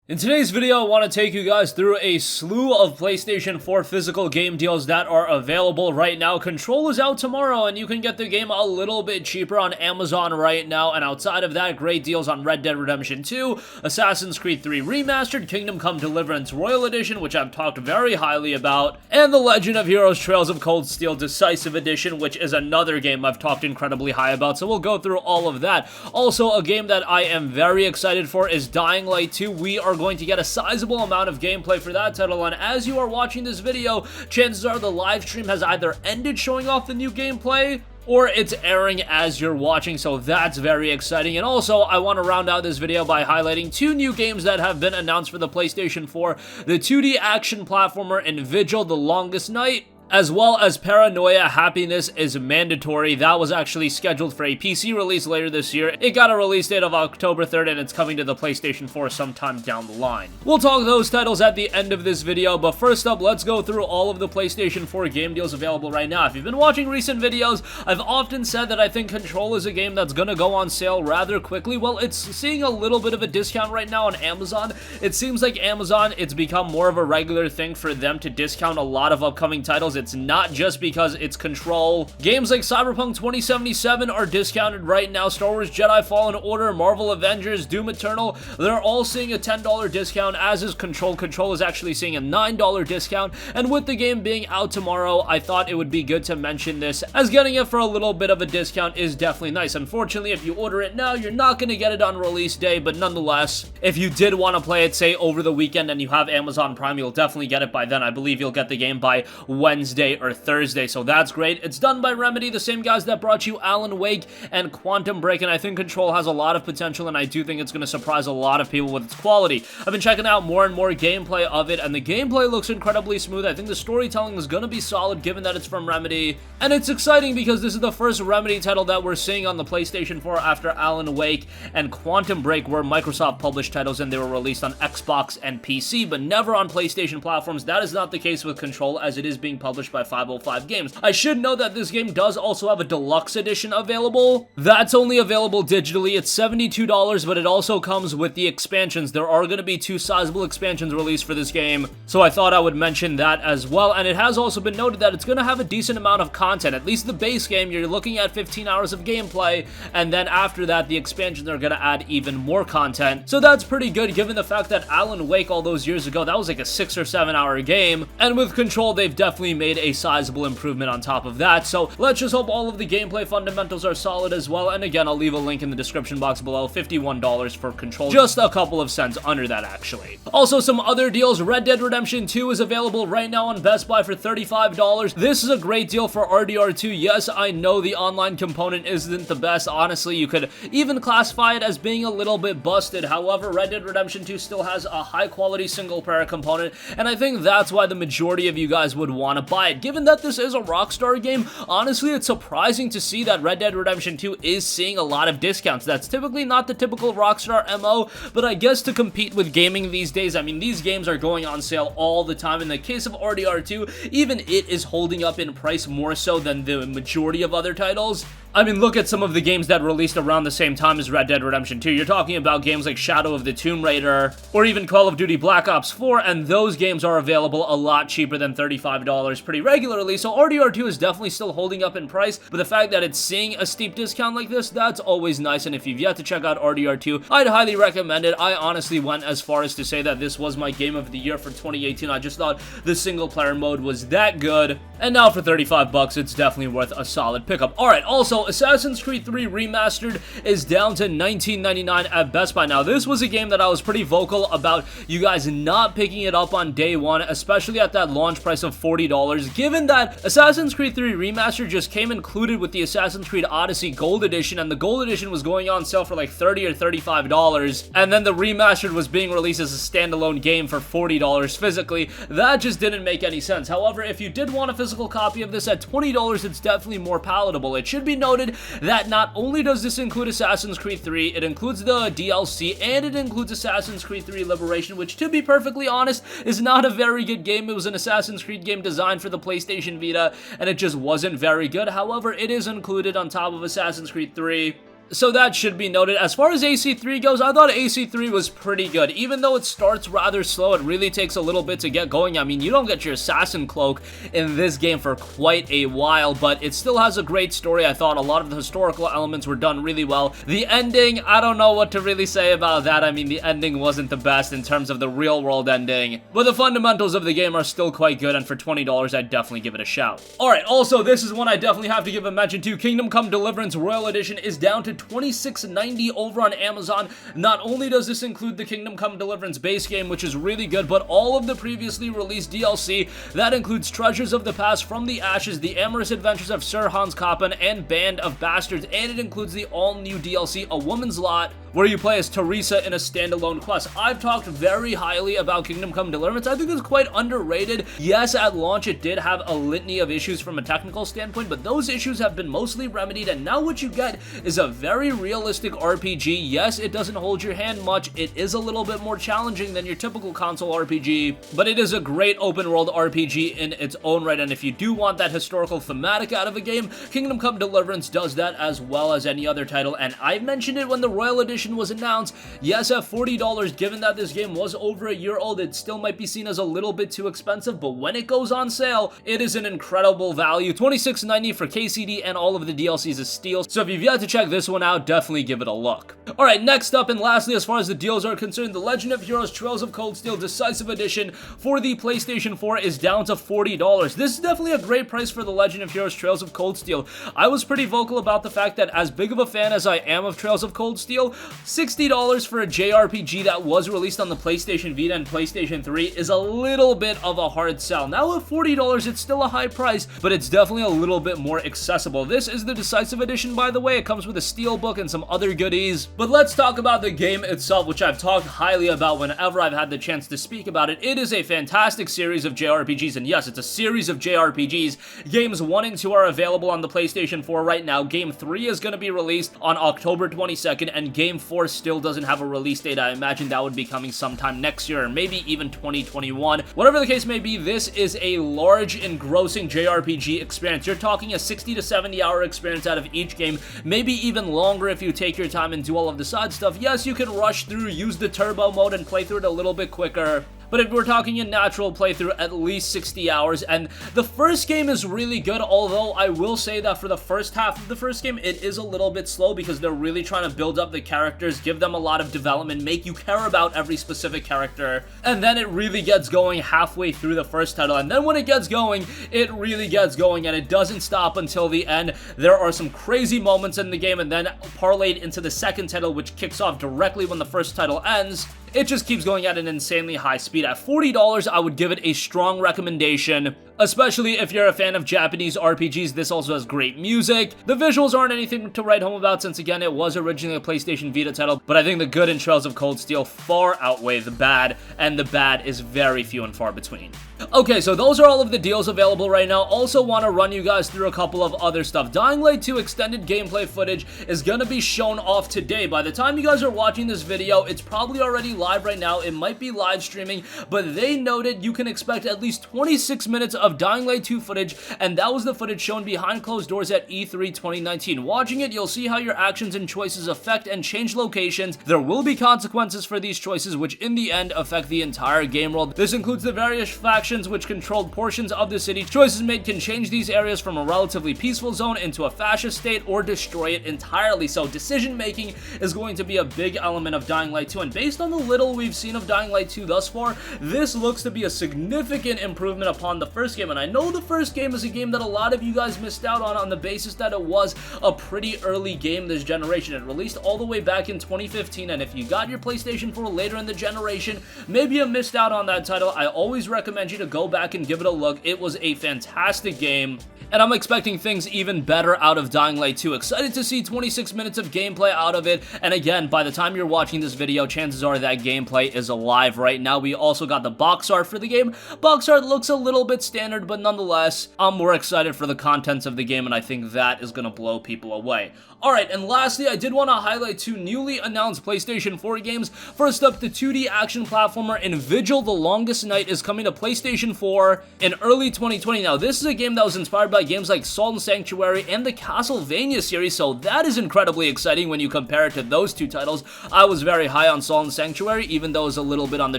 In today's video, I want to take you guys through a slew of PlayStation 4 physical game deals that are available right now. Control is out tomorrow, and you can get the game a little bit cheaper on Amazon right now. And outside of that, great deals on Red Dead Redemption 2, Assassin's Creed 3 Remastered, Kingdom Come Deliverance Royal Edition, which I've talked very highly about, and The Legend of Heroes Trails of Cold Steel Decisive Edition, which is another game I've talked incredibly high about. So we'll go through all of that. Also, a game that I am very excited for is Dying Light 2. We are going to get a sizable amount of gameplay for that title, and as you are watching this video, chances are the live stream has either ended showing off the new gameplay or it's airing as you're watching, so that's very exciting. And also, I want to round out this video by highlighting two new games that have been announced for the PlayStation 4, the 2D action platformer in Vigil, The Longest Night, as well as Paranoia, Happiness is Mandatory. That was actually scheduled for a PC release later this year. It got a release date of October 3rd, and it's coming to the PlayStation 4 sometime down the line. We'll talk those titles at the end of this video, but first up, let's go through all of the PlayStation 4 game deals available right now. If you've been watching recent videos, I've often said that I think Control is a game that's gonna go on sale rather quickly. Well, it's seeing a little bit of a discount right now on Amazon. It seems like Amazon, it's become more of a regular thing for them to discount a lot of upcoming titles. It's not just because it's Control. Games like Cyberpunk 2077 are discounted right now. Star Wars Jedi Fallen Order, Marvel Avengers, Doom Eternal, they're all seeing a $10 discount, as is Control. Control is actually seeing a $9 discount, and with the game being out tomorrow, I thought it would be good to mention this, as getting it for a little bit of a discount is definitely nice. Unfortunately, if you order it now, you're not going to get it on release day, but nonetheless, if you did want to play it, say, over the weekend and you have Amazon Prime, you'll definitely get it by then. I believe you'll get the game by Wednesday or Thursday, so that's great. It's done by Remedy, the same guys that brought you Alan Wake and Quantum Break, and I think Control has a lot of potential, and I do think it's going to surprise a lot of people with its quality. I've been checking out more and more gameplay of it, and the gameplay looks incredibly smooth. I think the storytelling is going to be solid, given that it's from Remedy, and it's exciting because this is the first Remedy title that we're seeing on the PlayStation 4 after Alan Wake and Quantum Break were Microsoft published titles, and they were released on Xbox and PC, but never on PlayStation platforms. That is not the case with Control, as it is being published by 505 Games. I should note that this game does also have a deluxe edition available. That's only available digitally. It's $72, but it also comes with the expansions. There are going to be two sizable expansions released for this game, so I thought I would mention that as well. And it has also been noted that it's going to have a decent amount of content. At least the base game, you're looking at 15 hours of gameplay, and then after that, the expansions are going to add even more content. So that's pretty good, given the fact that Alan Wake all those years ago, that was like a 6 or 7 hour game, and with Control, they've definitely made a sizable improvement on top of that. So let's just hope all of the gameplay fundamentals are solid as well. And again, I'll leave a link in the description box below. $51 for Control, just a couple of cents under that actually. Also, some other deals. Red Dead Redemption 2 is available right now on Best Buy for $35. This is a great deal for RDR2. Yes, I know the online component isn't the best. Honestly, you could even classify it as being a little bit busted. However, Red Dead Redemption 2 still has a high quality single player component, and I think that's why the majority of you guys would want to buy it. Given that this is a Rockstar game, honestly, it's surprising to see that Red Dead Redemption 2 is seeing a lot of discounts. That's typically not the typical Rockstar MO, but I guess to compete with gaming these days, I mean, these games are going on sale all the time. In the case of RDR2, even it is holding up in price more so than the majority of other titles. I mean, look at some of the games that released around the same time as Red Dead Redemption 2. You're talking about games like Shadow of the Tomb Raider, or even Call of Duty Black Ops 4, and those games are available a lot cheaper than $35 pretty regularly, so RDR2 is definitely still holding up in price, but the fact that it's seeing a steep discount like this, that's always nice, and if you've yet to check out RDR2, I'd highly recommend it. I honestly went as far as to say that this was my game of the year for 2018. I just thought the single player mode was that good, and now for $35, it's definitely worth a solid pickup. Alright, also, Assassin's Creed 3 Remastered is down to $19.99 at Best Buy. Now, this was a game that I was pretty vocal about you guys not picking it up on day one, especially at that launch price of $40, given that Assassin's Creed 3 Remastered just came included with the Assassin's Creed Odyssey Gold Edition, and the Gold Edition was going on sale for like $30 or $35, and then the Remastered was being released as a standalone game for $40 physically. That just didn't make any sense. However, if you did want a physical copy of this at $20, it's definitely more palatable. It should be noted that not only does this include Assassin's Creed 3, it includes the DLC, and it includes Assassin's Creed 3 Liberation, which, to be perfectly honest, is not a very good game. It was an Assassin's Creed game designed for the PlayStation Vita, and it just wasn't very good. However, it is included on top of Assassin's Creed 3. So that should be noted. As far as AC3 goes, I thought AC3 was pretty good. Even though it starts rather slow, it really takes a little bit to get going. I mean, you don't get your assassin cloak in this game for quite a while, but it still has a great story. I thought a lot of the historical elements were done really well. The ending, I don't know what to really say about that. I mean, the ending wasn't the best in terms of the real world ending, but the fundamentals of the game are still quite good, and for $20, I'd definitely give it a shout. Alright, also, this is one I definitely have to give a mention to. Kingdom Come Deliverance Royal Edition is down to $26.90 over on Amazon. Not only does this include the Kingdom Come Deliverance base game, which is really good, but all of the previously released DLC. That includes Treasures of the Past, From the Ashes, The Amorous Adventures of Sir Hans Kappen, and Band of Bastards, and it includes the all-new DLC, A Woman's Lot, where you play as Teresa in a standalone quest. I've talked very highly about Kingdom Come Deliverance. I think it's quite underrated. Yes, at launch it did have a litany of issues from a technical standpoint, but those issues have been mostly remedied, and now what you get is a very realistic RPG. Yes, it doesn't hold your hand much. It is a little bit more challenging than your typical console RPG, but it is a great open world RPG in its own right, and if you do want that historical thematic out of a game, Kingdom Come Deliverance does that as well as any other title, and I mentioned it when the Royal Edition was announced. Yes, at $40, given that this game was over a year old, it still might be seen as a little bit too expensive, but when it goes on sale, it is an incredible value. $26.90 for KCD, and all of the DLCs is steal, so if you've yet to check this one out, definitely give it a look. Alright, next up and lastly, as far as the deals are concerned, The Legend of Heroes Trails of Cold Steel Decisive Edition for the PlayStation 4 is down to $40. This is definitely a great price for The Legend of Heroes Trails of Cold Steel. I was pretty vocal about the fact that as big of a fan as I am of Trails of Cold Steel, $60 for a JRPG that was released on the PlayStation Vita and PlayStation 3 is a little bit of a hard sell. Now at $40, it's still a high price, but it's definitely a little bit more accessible. This is the Decisive Edition, by the way. It comes with a steelbook and some other goodies. But let's talk about the game itself, which I've talked highly about whenever I've had the chance to speak about it. It is a fantastic series of JRPGs, and yes, it's a series of JRPGs. Games 1 and 2 are available on the PlayStation 4 right now. Game 3 is going to be released on October 22nd, and Game 4 still doesn't have a release date. I imagine that would be coming sometime next year, or maybe even 2021. Whatever the case may be, this is a large, engrossing JRPG experience. You're talking a 60 to 70 hour experience out of each game, maybe even longer if you take your time and do all of the side stuff. Yes, you can rush through, use the turbo mode, and play through it a little bit quicker, but if we're talking a natural playthrough, at least 60 hours, and the first game is really good, although I will say that for the first half of the first game, it is a little bit slow because they're really trying to build up the characters, give them a lot of development, make you care about every specific character, and then it really gets going halfway through the first title, and then when it gets going, it really gets going, and it doesn't stop until the end. There are some crazy moments in the game, and then parlayed into the second title, which kicks off directly when the first title ends. It just keeps going at an insanely high speed. At $40, I would give it a strong recommendation, especially if you're a fan of Japanese RPGs. This also has great music. The visuals aren't anything to write home about since, again, it was originally a PlayStation Vita title, but I think the good in Trails of Cold Steel far outweigh the bad, and the bad is very few and far between. Okay, so those are all of the deals available right now. Also want to run you guys through a couple of other stuff. Dying Light 2 extended gameplay footage is going to be shown off today. By the time you guys are watching this video, it's probably already live right now. It might be live streaming, but they noted you can expect at least 26 minutes of Dying Light 2 footage, and that was the footage shown behind closed doors at E3 2019. Watching it, you'll see how your actions and choices affect and change locations. There will be consequences for these choices, which in the end affect the entire game world. This includes the various factions which controlled portions of the city. Choices made can change these areas from a relatively peaceful zone into a fascist state or destroy it entirely. So decision making is going to be a big element of Dying Light 2, and based on the little we've seen of Dying Light 2 thus far, this looks to be a significant improvement upon the first game. And I know the first game is a game that a lot of you guys missed out on the basis that it was a pretty early game this generation. It released all the way back in 2015, and if you got your PlayStation 4 later in the generation, maybe you missed out on that title. I always recommend you to go back and give it a look. It was a fantastic game, and I'm expecting things even better out of Dying Light 2. Excited to see 26 minutes of gameplay out of it, and again, by the time you're watching this video, chances are that gameplay is alive right now. We also got the box art for the game. Box art looks a little bit standard standard, but nonetheless, I'm more excited for the contents of the game, and I think that is gonna blow people away. Alright, and lastly, I did want to highlight 2 newly announced PlayStation 4 games. First up, the 2D action platformer in Vigil, The Longest Night is coming to PlayStation 4 in early 2020. Now, this is a game that was inspired by games like Salt and Sanctuary and the Castlevania series, so that is incredibly exciting when you compare it to those 2 titles. I was very high on Salt and Sanctuary, even though it was a little bit on the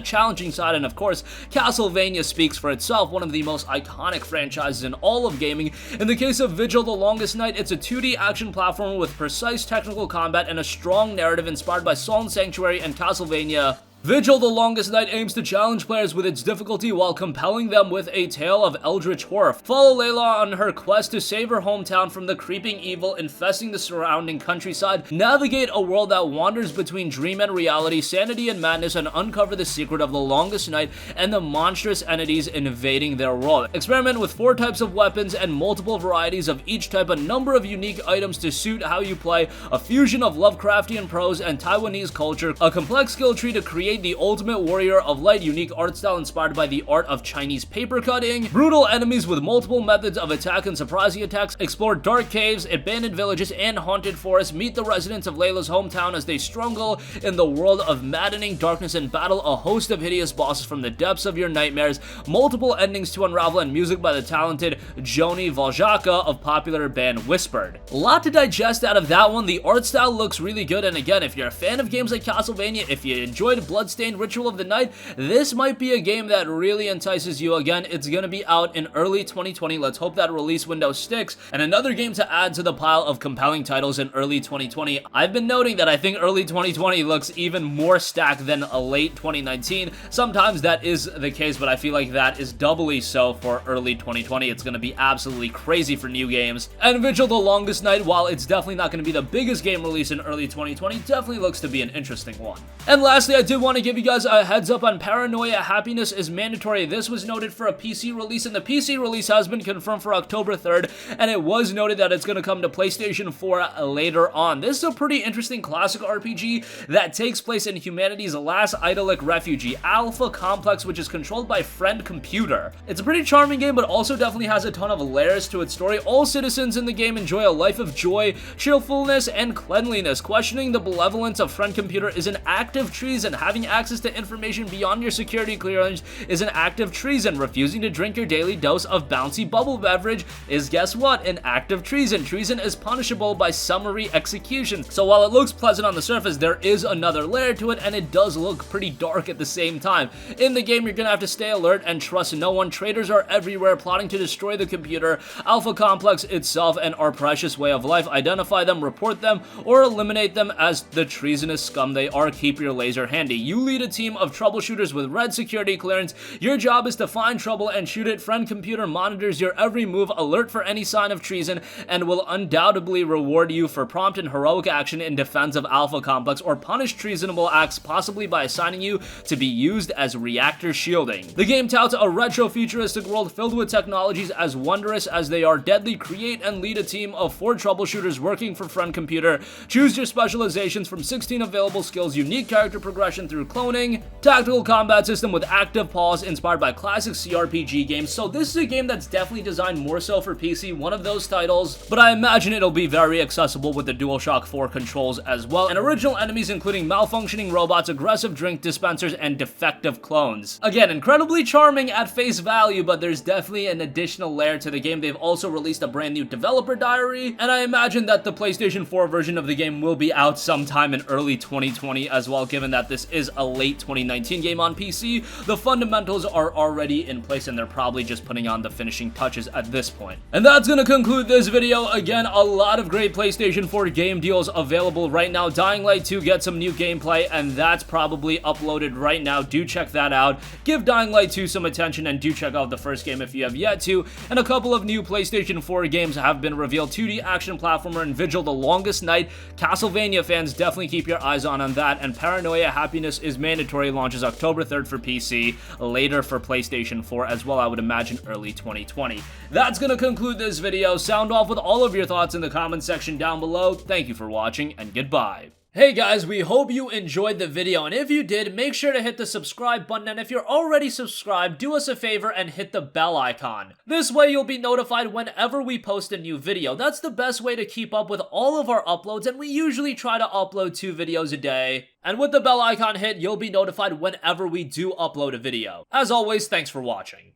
challenging side, and of course, Castlevania speaks for itself, one of the most iconic franchises in all of gaming. In the case of Vigil, The Longest Night, it's a 2D action platformer with precise technical combat and a strong narrative inspired by Salt and Sanctuary and Castlevania. Vigil, The Longest Night aims to challenge players with its difficulty while compelling them with a tale of eldritch horror. Follow Layla on her quest to save her hometown from the creeping evil infesting the surrounding countryside, navigate a world that wanders between dream and reality, sanity and madness, and uncover the secret of the longest night and the monstrous entities invading their world. Experiment with 4 types of weapons and multiple varieties of each type, a number of unique items to suit how you play, a fusion of Lovecraftian prose and Taiwanese culture, a complex skill tree to create the ultimate warrior of light, unique art style inspired by the art of Chinese paper cutting, brutal enemies with multiple methods of attack and surprising attacks, explore dark caves, abandoned villages, and haunted forests, meet the residents of Layla's hometown as they struggle in the world of maddening darkness and battle a host of hideous bosses from the depths of your nightmares, multiple endings to unravel, and music by the talented Joni Valjaka of popular band Whispered. A lot to digest out of that one. The art style looks really good, and again, if you're a fan of games like Castlevania, if you enjoyed Bloodstained Ritual of the Night, this might be a game that really entices you. Again, it's gonna be out in early 2020. Let's hope that release window sticks. And another game to add to the pile of compelling titles in early 2020. I've been noting that I think early 2020 looks even more stacked than a late 2019. Sometimes that is the case, but I feel like that is doubly so for early 2020. It's gonna be absolutely crazy for new games. And Vigil, The Longest Night, while it's definitely not gonna be the biggest game release in early 2020, definitely looks to be an interesting one. And lastly, I did want to give you guys a heads up on Paranoia. Happiness is mandatory. This was noted for a PC release, and the PC release has been confirmed for October 3rd, and it was noted that it's going to come to PlayStation 4 later on. This is a pretty interesting classic RPG that takes place in humanity's last idyllic refugee, Alpha Complex, which is controlled by Friend Computer. It's a pretty charming game, but also definitely has a ton of layers to its story. All citizens in the game enjoy a life of joy, cheerfulness, and cleanliness. Questioning the benevolence of Friend Computer is an act of treason. Having access to information beyond your security clearance is an act of treason. Refusing to drink your daily dose of bouncy bubble beverage is, guess what, an act of treason. Treason is punishable by summary execution. So while it looks pleasant on the surface, there is another layer to it, and it does look pretty dark at the same time. In the game, you're gonna have to stay alert and trust no one. Traitors are everywhere plotting to destroy the computer, Alpha Complex itself, and our precious way of life. Identify them, report them, or eliminate them as the treasonous scum they are. Keep your laser handy. You lead a team of troubleshooters with red security clearance. Your job is to find trouble and shoot it. Friend Computer monitors your every move, alert for any sign of treason, and will undoubtedly reward you for prompt and heroic action in defense of Alpha Complex, or punish treasonable acts, possibly by assigning you to be used as reactor shielding. The game touts a retro-futuristic world filled with technologies as wondrous as they are deadly. Create and lead a team of 4 troubleshooters working for Friend Computer. Choose your specializations from 16 available skills, unique character progression through cloning, tactical combat system with active pause inspired by classic CRPG games. So this is a game that's definitely designed more so for PC, one of those titles, but I imagine it'll be very accessible with the DualShock 4 controls as well, and original enemies including malfunctioning robots, aggressive drink dispensers, and defective clones. Again, incredibly charming at face value, but there's definitely an additional layer to the game. They've also released a brand new developer diary, and I imagine that the PlayStation 4 version of the game will be out sometime in early 2020 as well, given that this is a late 2019 game on PC. The fundamentals are already in place, and they're probably just putting on the finishing touches at this point. And that's gonna conclude this video. Again, a lot of great PlayStation 4 game deals available right now. Dying Light 2 gets some new gameplay, and that's probably uploaded right now. Do check that out. Give Dying Light 2 some attention, and do check out the first game if you have yet to. And a couple of new PlayStation 4 games have been revealed. 2D action platformer and Vigil, The Longest Night. Castlevania fans, definitely keep your eyes on that. And Paranoia Happiness is mandatory, launches October 3rd for PC, later for PlayStation 4 as well, I would imagine early 2020. That's gonna conclude this video. Sound off with all of your thoughts in the comments section down below. Thank you for watching, and goodbye. Hey guys, we hope you enjoyed the video, and if you did, make sure to hit the subscribe button, and if you're already subscribed, do us a favor and hit the bell icon. This way you'll be notified whenever we post a new video. That's the best way to keep up with all of our uploads, and we usually try to upload 2 videos a day. And with the bell icon hit, you'll be notified whenever we do upload a video. As always, thanks for watching.